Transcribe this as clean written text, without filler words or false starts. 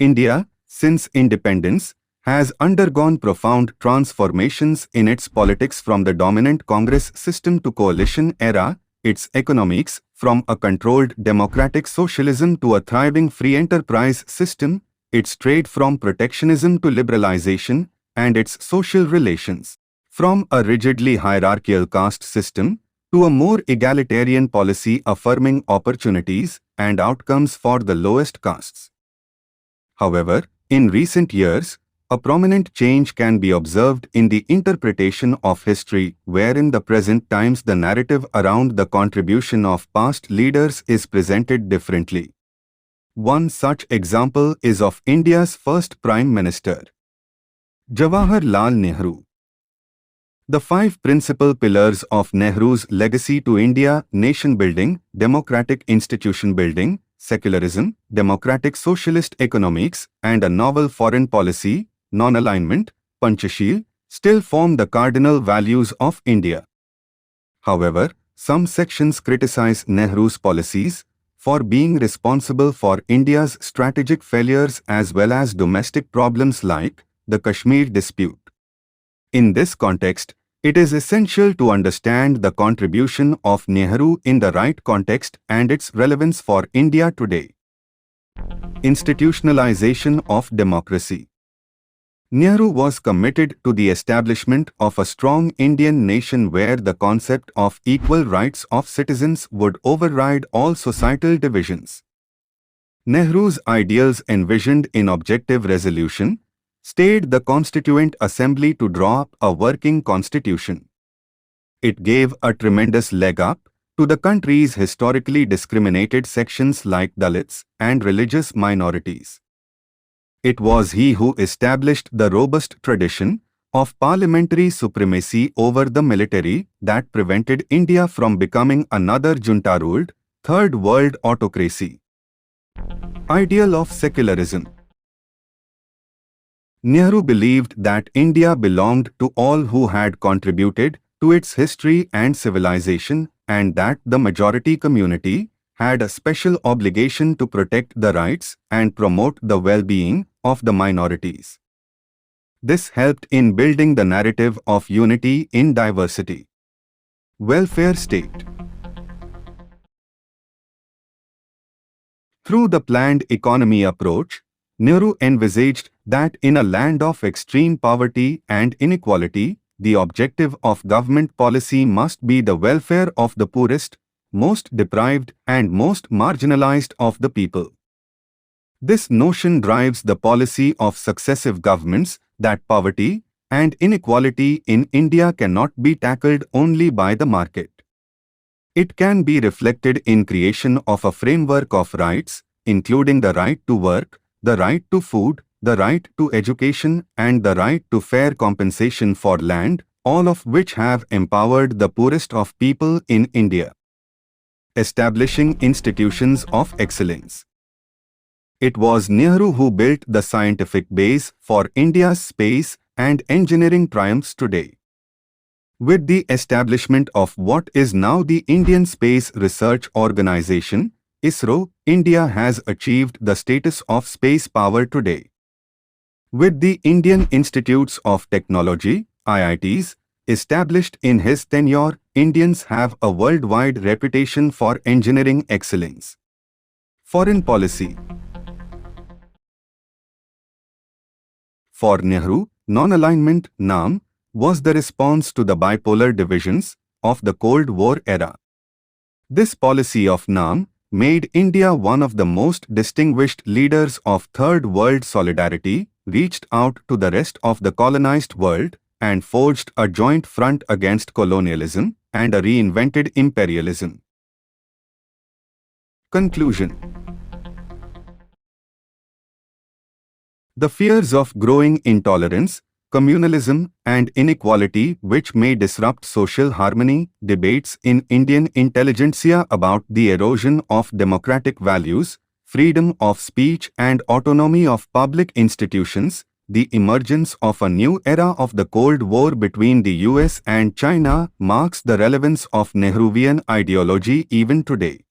India, since independence, has undergone profound transformations in its politics from the dominant Congress system to coalition era, its economics from a controlled democratic socialism to a thriving free enterprise system, its trade from protectionism to liberalization, and its social relations from a rigidly hierarchical caste system to a more egalitarian policy affirming opportunities and outcomes for the lowest castes. However, in recent years, a prominent change can be observed in the interpretation of history, where in the present times the narrative around the contribution of past leaders is presented differently. One such example is of India's first Prime Minister, Jawahar Lal Nehru. The five principal pillars of Nehru's legacy to India: nation building, democratic institution building, secularism, democratic socialist economics, and a novel foreign policy, non-alignment, Panchasheel, still form the cardinal values of India. However, some sections criticize Nehru's policies for being responsible for India's strategic failures as well as domestic problems like the Kashmir dispute. In this context, it is essential to understand the contribution of Nehru in the right context and its relevance for India today. Institutionalization of democracy. Nehru was committed to the establishment of a strong Indian nation where the concept of equal rights of citizens would override all societal divisions. Nehru's ideals envisioned in objective resolution stayed the Constituent Assembly to draw up a working constitution. It gave a tremendous leg up to the country's historically discriminated sections like Dalits and religious minorities. It was he who established the robust tradition of parliamentary supremacy over the military that prevented India from becoming another junta-ruled, third world autocracy. Ideal of secularism. Nehru believed that India belonged to all who had contributed to its history and civilization, and that the majority community had a special obligation to protect the rights and promote the well-being of the minorities. This helped in building the narrative of unity in diversity. Welfare state. Through the planned economy approach, Nehru envisaged that in a land of extreme poverty and inequality, the objective of government policy must be the welfare of the poorest, most deprived and most marginalized of the people. This notion drives the policy of successive governments that poverty and inequality in India cannot be tackled only by the market. It can be reflected in creation of a framework of rights, including the right to work, the right to food, the right to education, and the right to fair compensation for land, all of which have empowered the poorest of people in India. Establishing institutions of excellence. It was Nehru who built the scientific base for India's space and engineering triumphs today. With the establishment of what is now the Indian Space Research Organization, ISRO, India has achieved the status of space power today. With the Indian Institutes of Technology, IITs, established in his tenure, Indians have a worldwide reputation for engineering excellence. Foreign policy. For Nehru, non-alignment (NAM) was the response to the bipolar divisions of the Cold War era. This policy of NAM made India one of the most distinguished leaders of Third World solidarity, reached out to the rest of the colonized world, and forged a joint front against colonialism and a reinvented imperialism. Conclusion. The fears of growing intolerance, communalism, and inequality which may disrupt social harmony, debates in Indian intelligentsia about the erosion of democratic values, freedom of speech and autonomy of public institutions, the emergence of a new era of the Cold War between the US and China marks the relevance of Nehruvian ideology even today.